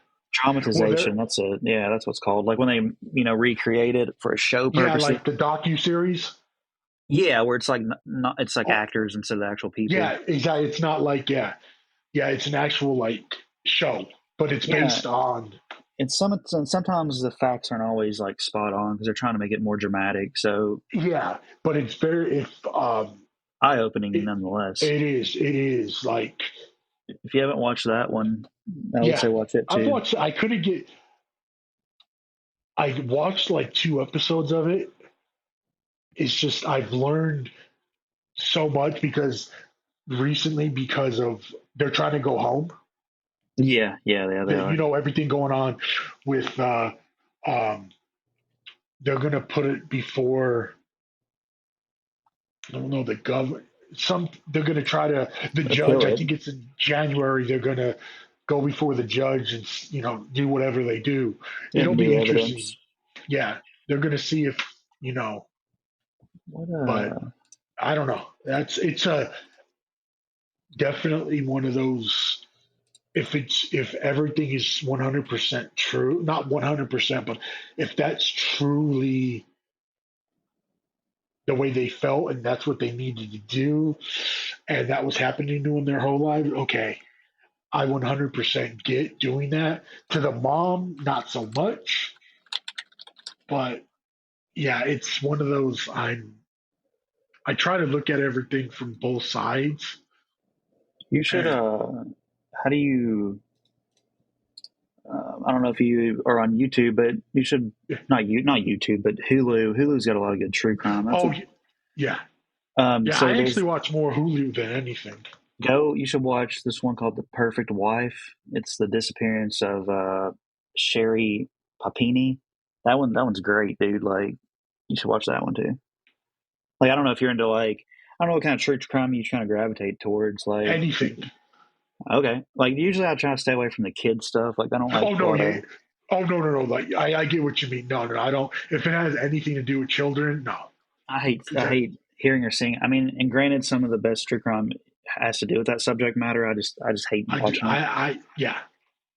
well there Traumatization. That's it. Yeah, that's what's called. Like when they recreate it for a show yeah, purposes. like the docu series. Yeah, where it's like not it's like Oh, actors instead of actual people. yeah, exactly. It's not like yeah, it's an actual like show, but it's Yeah, based on and sometimes the facts aren't always like spot on because they're trying to make it more dramatic. So yeah, but it's very if eye opening it nonetheless. it is like If you haven't watched that one, I would yeah. say watch it I've too. watched I couldn't get I watched like 2 episodes of it. It's just I've learned so much because recently because of they're trying to go home. Yeah, yeah, they are. Everything going on with um they're gonna put it before I don't know the government. Some they're gonna try to the judge. Appeal I it. think it's in January. They're gonna go before the judge and do whatever they do. Yeah, It'll new be interesting. evidence. Yeah, they're gonna see if What but I don't know. it's a definitely one of those. If everything is 100% true, not 100%, but if that's truly the way they felt and that's what they needed to do, and that was happening to them their whole life, okay, I 100% get doing that. To the mom, not so much, but yeah, it's one of those. I try to look at everything from both sides, You should. and How do you? I don't know if you are on YouTube, but you should not YouTube, but Hulu. Hulu's got a lot of good true crime. That's oh a yeah, yeah. so I actually there's watch more Hulu than anything. go. You should watch this one called The Perfect Wife. It's the disappearance of Sherry Papini. That one's great, dude. Like you should watch that one too. Like I don't know if you're into like I don't know what kind of true crime you kind of gravitate towards. Like Anything. okay, like usually I try to stay away from the kid stuff. Like I don't like Oh a no, lot yeah. of. Oh no. Like I get what you mean. No, no, I don't. If it has anything to do with children, no. I 'Cause hate hearing or seeing. I mean, and granted, some of the best true crime has to do with that subject matter. I just hate watching it. yeah,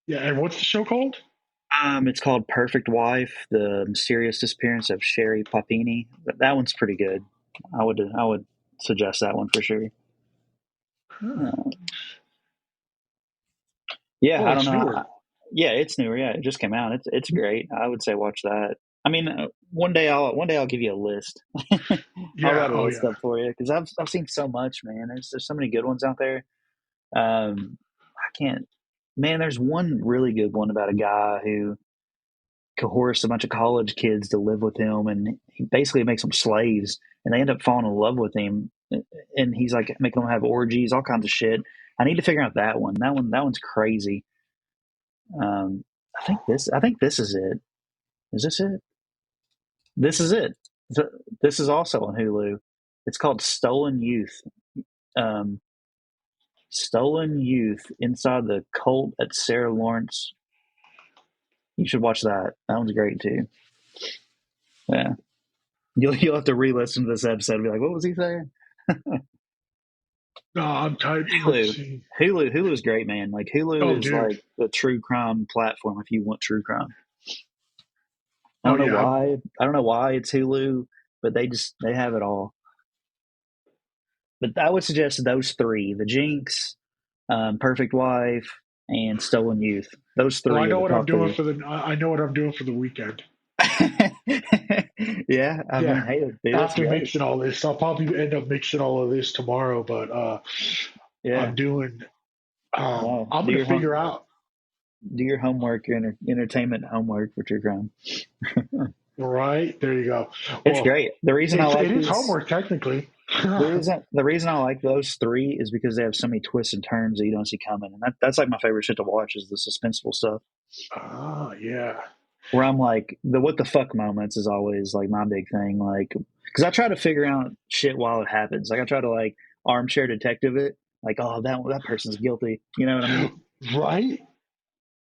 yeah. And what's the show called? It's called Perfect Wife: The Mysterious Disappearance of Sherry Papini. That one's pretty good. I would suggest that one for sure. Huh. Uh, yeah, Oh, I don't it's know. newer. Yeah, it's newer. Yeah, it just came out. It's great. I would say watch that. I mean, one day I'll give you a list. I'll Yeah. write a Oh list yeah. up for you because I've seen so much, man. There's so many good ones out there. I can't. Man, there's one really good one about a guy who coerced a bunch of college kids to live with him, and he basically makes them slaves, and they end up falling in love with him, and he's like making them have orgies, all kinds of shit. I need to figure out that one. That one's crazy. Um, I think this is it. Is this it? This is it. This is also on Hulu. It's called Stolen Youth. Um, Stolen Youth Inside the Cult at Sarah Lawrence. You should watch that. That one's great too. Yeah, you'll have to re-listen to this episode and be like, "What was he saying?" No, I'm typing. Let's Hulu, see. Hulu is great, man. Like Hulu Oh, is dude. like the true crime platform if you want true crime. I Oh don't know yeah. why. I don't know why it's Hulu, but they have it all. But I would suggest those three: The Jinx, Perfect Wife, and Stolen Youth. Those Well, I three are know the what I'm top doing three. for the. I know what I'm doing for the weekend. Yeah, I mean, Yeah. hey, dude, that's After great. mixing all this, I'll probably end up mixing all of this tomorrow. But I'm Yeah, doing. yeah. I'm gonna figure out. Do your homework, your entertainment homework for true crime. Right there, you go. It's Well, great. The reason I it like is these, homework technically. the reason I like those three is because they have so many twists and turns that you don't see coming, and that's like my favorite shit to watch is the suspenseful stuff. Ah, yeah. Where I'm like the what the fuck moments is always like my big thing, like because I try to figure out shit while it happens. Like I try to like armchair detective it, like oh that person's guilty, you know what I mean? Right.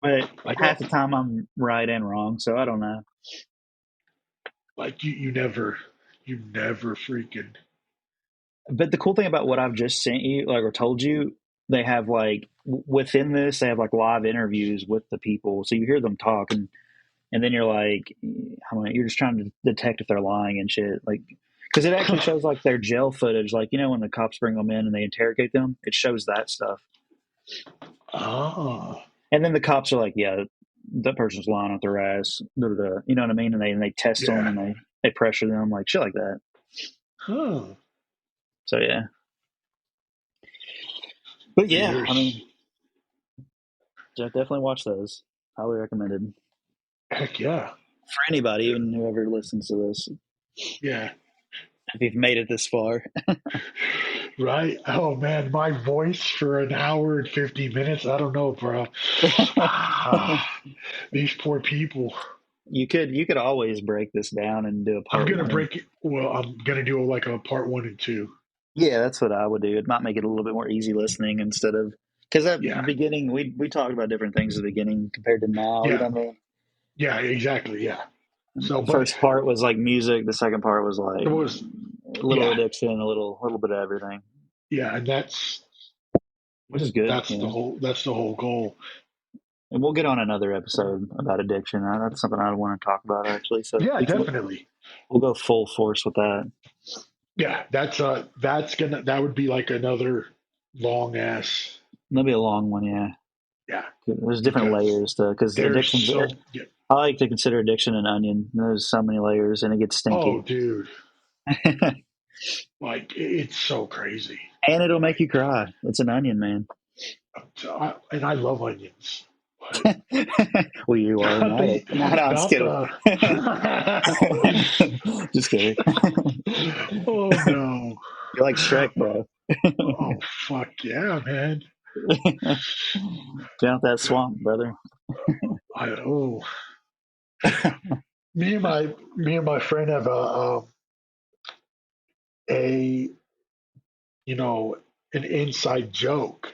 But I half know. the time I'm right and wrong, so I don't know. Like you never freaking. But the cool thing about what I've just sent you, like or told you, they have like within this, they have like live interviews with the people, so you hear them talk, and then you're like, I mean, you're just trying to detect if they're lying and shit, like because it actually shows like their jail footage, like when the cops bring them in and they interrogate them, it shows that stuff, Ah, and then the cops are like, yeah, that person's lying on their ass, da, da, da. You know what I mean? And they test them yeah. and they pressure them like shit like that. Huh. So yeah, but yeah, I There's mean, definitely watch those. Highly recommended heck yeah. for anybody, even whoever listens to this. Yeah. If you've made it this far, Right. Oh man, my voice for an hour and 50 minutes. I don't know, bro. Ah, these poor people. you could always break this down and do a I'm part gonna one and break it. Well, I'm gonna do like a part one and two. yeah, that's what I would do. It might make it a little bit more easy listening instead of because at the Yeah. beginning we talked about different things at the beginning compared to now. You Yeah. know what I mean? Yeah. Exactly. Yeah. So, The but first part was like music. The second part was it like was. A little Yeah, addiction, a little bit of everything, yeah, and which is good. that's You the know, whole goal. and we'll get on another episode about addiction. That's something I want to talk about actually. So Yeah, definitely. we'll go full force with that. Yeah, that would be like another long ass. That'll be a long one, yeah. Yeah, There's different because layers to because there's addictions. so yeah. I like to consider addiction an onion. There's so many layers, and it gets Oh, stinky. dude, like it's so crazy. And it'll make Like, you cry. It's an onion, man. and I love onions, but Well, you are an not the addict. No, I'm just not kidding. the. Just kidding. Oh no! You're like Shrek, bro. Oh fuck yeah, man! Get out that swamp, brother. Oh, me and my friend have a you know an inside joke.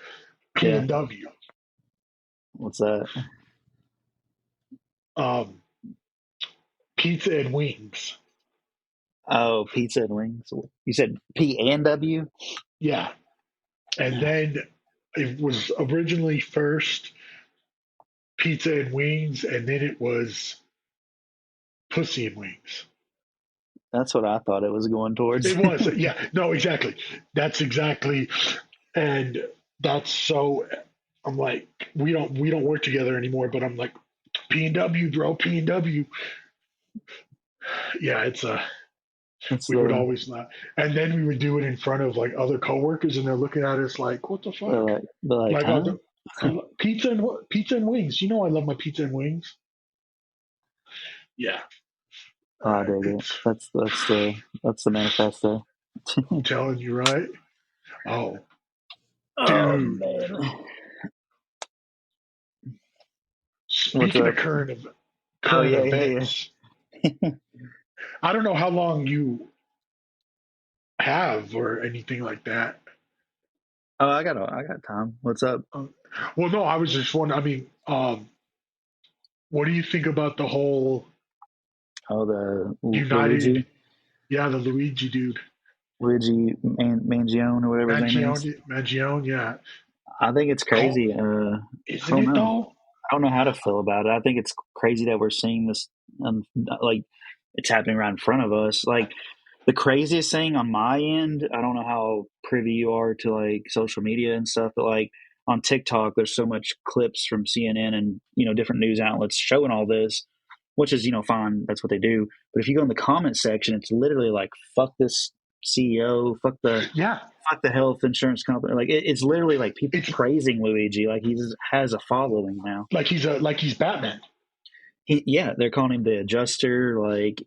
P Yeah. and W. What's that? Um, pizza and wings. Oh, pizza and wings. You said P and W? Yeah, and then it was originally first pizza and wings, and then it was pussy and wings. That's what I thought it was going towards. It was, yeah, no, exactly. That's exactly, and that's so. I'm like, we don't work together anymore, but I'm like, P and W, bro, P and W. Yeah, it's a. That's We would the always laugh, and then we would do it in front of like other coworkers, and they're looking at us like, what the fuck? they're like, Like, huh? pizza and wings. You know, I love my pizza and wings. Yeah, Oh, I dig it. it's. That's the manifesto. I'm telling you, right? Oh, Oh dude. man, what's Speaking of up? Oh current yeah, yeah, events, I don't know how long you have or anything like that. Oh, I got time. What's up? Um, well, no, I was just wondering. I mean, what do you think about the whole Oh, the Luigi, United? Yeah, the Luigi dude, Mangione or whatever his name is. Mangione. Yeah, I think it's call, crazy. I isn't don't it know. though? I don't know how to feel about it. I think it's crazy that we're seeing this, like it's happening right in front of us. Like the craziest thing on my end, I don't know how privy you are to like social media and stuff, but like on TikTok, there's so much clips from CNN and different news outlets showing all this, which is fine. That's what they do. But if you go in the comment section, it's literally like fuck this CEO, Yeah, fuck the health insurance company. Like it's literally like people it's praising Luigi, like he has a following now. like he's Batman. Yeah, they're calling him the adjuster. Like,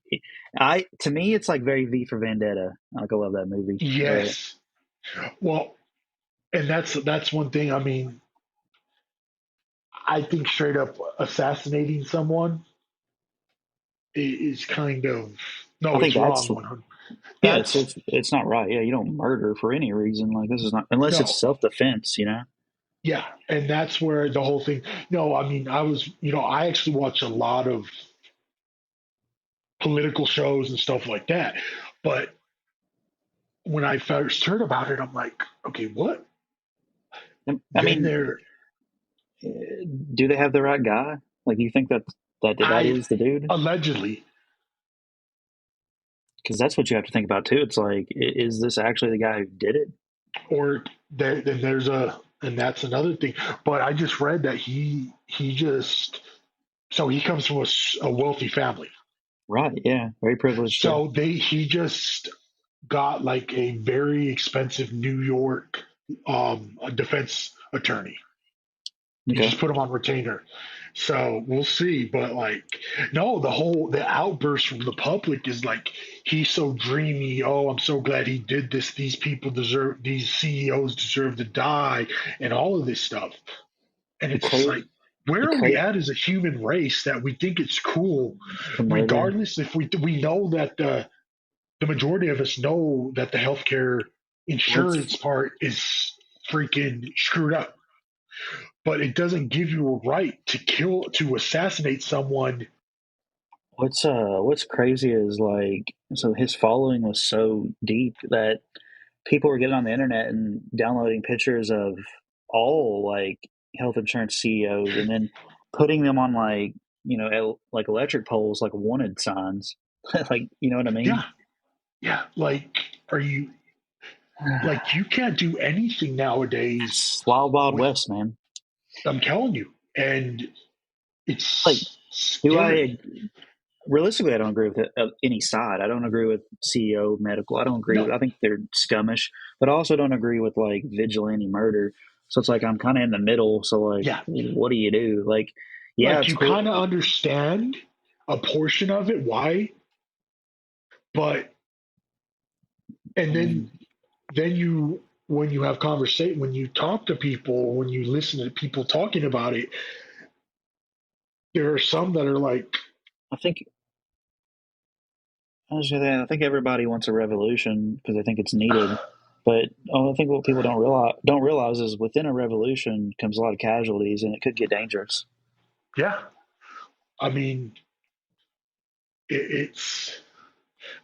to me, it's like very V for Vendetta. Like, I love that movie, but Yes. Well, and that's one thing. I mean, I think straight up assassinating someone is kind of I no, think it's that's wrong. 100. yeah, it's That's it's it's not right. Yeah, you don't murder for any reason. Like this is not unless it's no, self defense. yeah, and that's where the whole thing. No, I mean, I actually watch a lot of political shows and stuff like that, but when I first heard about it, I'm like, okay, what? I Then mean, there, do they have the right guy? Like, you think that I is the dude? allegedly, Because that's what you have to think about too. It's like, is this actually the guy who did it? or then there's and that's another thing. But I just read that he just so he comes from a wealthy family. Right? Yeah, very privileged too. So he just got like a very expensive New York a defense attorney. He Okay, just put him on retainer. So we'll see. But like no, the outburst from the public is like he's so dreamy. Oh, I'm so glad he did this. These CEOs deserve to die and all of this stuff. And the it's just like crazy, the where are we crazy at as a human race that we think it's cool to murder. regardless if we know that the majority of us know that the healthcare Well, it's insurance part is freaking screwed up, but it doesn't give you a right to assassinate someone What's crazy is like so his following was so deep that people were getting on the internet and downloading pictures of all like health insurance CEOs and then putting them on like like electric poles like wanted signs. Like you know what I Yeah, mean? yeah. Like, are you like you can't do anything nowadays It's wild wild with west, man. I'm telling you, and Like it's do scary. I realistically, I don't agree with it, any side. I don't agree with CEO medical. I don't agree with. No, I think they're scummish, but I also don't agree with like vigilante murder. So it's like I'm kind of in the middle. So like, yeah, what do you do? Like, yeah, like it's you cool. kind of understand a portion of it, why, but and I mean, then you when you have conversation, when you talk to people, when you listen to people talking about it, there are some that are like, I think I think everybody wants a revolution because I think it's needed. But I think what people don't realize is within a revolution comes a lot of casualties, and it could get dangerous. yeah. I mean, it's.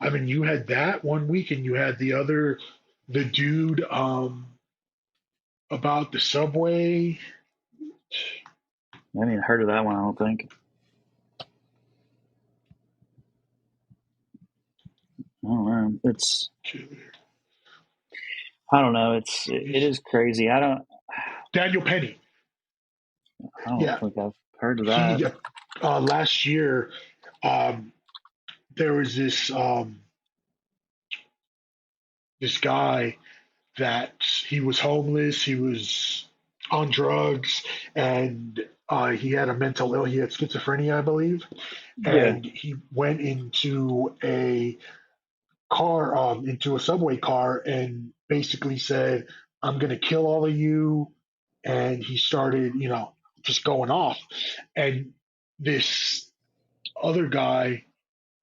I mean, you had that one week, and you had the other, the dude about the subway. I haven't even heard of that one. I don't think. I don't know. I don't know. It is crazy. Daniel Penny. I don't Yeah, think I've heard of that. he last year um, there was this guy that he was homeless, he was on drugs, and he had a mental ill. He had schizophrenia, I believe, Yeah. and he went into a subway car, and basically said, "I'm going to kill all of you." And he started, just going off. And this other guy,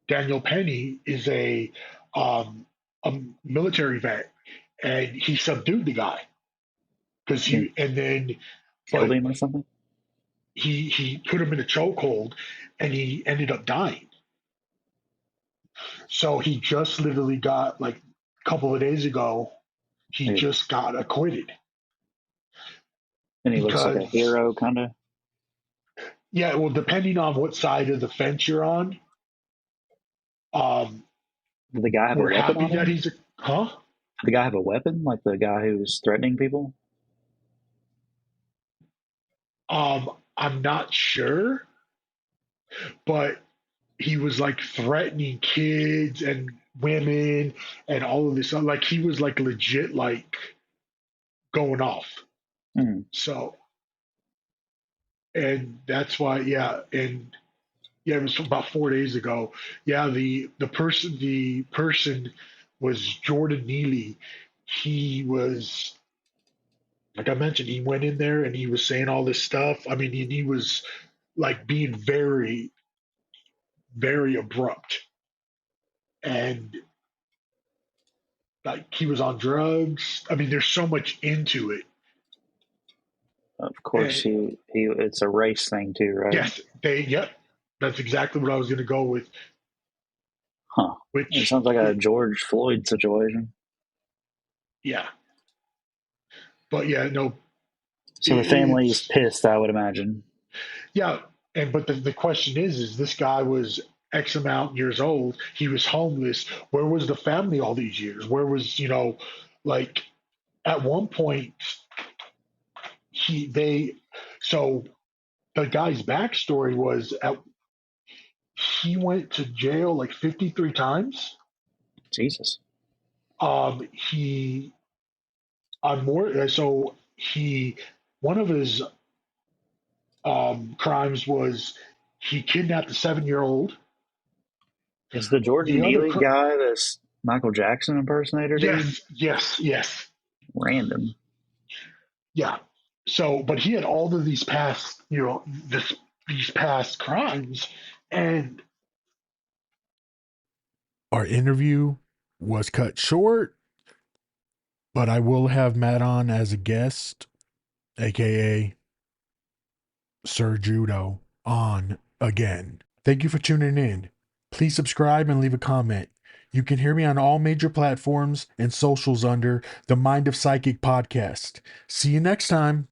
Daniel Penny, is a military vet, and he subdued the guy because He and then, killed but him or something? he put him in a chokehold, and he ended up dying. So he just literally got, like, a couple of days ago, he Like, just got acquitted and he looks like a because, hero, kind of. yeah, well, depending on what side of the fence you're on, um, Did the guy have a we're weapon happy on that him? he's a, huh? Did the guy have a weapon? Like the guy who was threatening people? I'm not sure, but he was like threatening kids and women and all of this. Like, he was like legit, like, going off. Hmm. So, and that's why, yeah, and yeah, it was about 4 days ago. Yeah, the person was Jordan Neely. He was, like I mentioned, he went in there and he was saying all this stuff. I mean, he was like being very, very abrupt, and like he was on drugs. I mean, there's so much into it. Of course, And he. It's a race thing too, right? yes, yep, that's exactly what I was going to go with. Huh. It Which, sounds like a George Floyd situation. yeah, but yeah, no, So the family's it's, pissed, I would imagine. yeah. And but the question is this guy was X amount years old. He was homeless. Where was the family all these years? Where was, like, at one point he they so the guy's backstory was, he went to jail like 53 times. Jesus. He on more so he one of his crimes was he kidnapped a 7-year old. Is the Jordan The other Neely guy this Michael Jackson impersonator dude? Yes, yes, yes, Random. yeah. So, but he had all of these past, these past crimes, and Our interview was cut short, but I will have Matt on as a guest, aka Ser Judo, on again. Thank you for tuning in. Please subscribe and leave a comment. You can hear me on all major platforms and socials under the Mind of Psychic podcast. See you next time.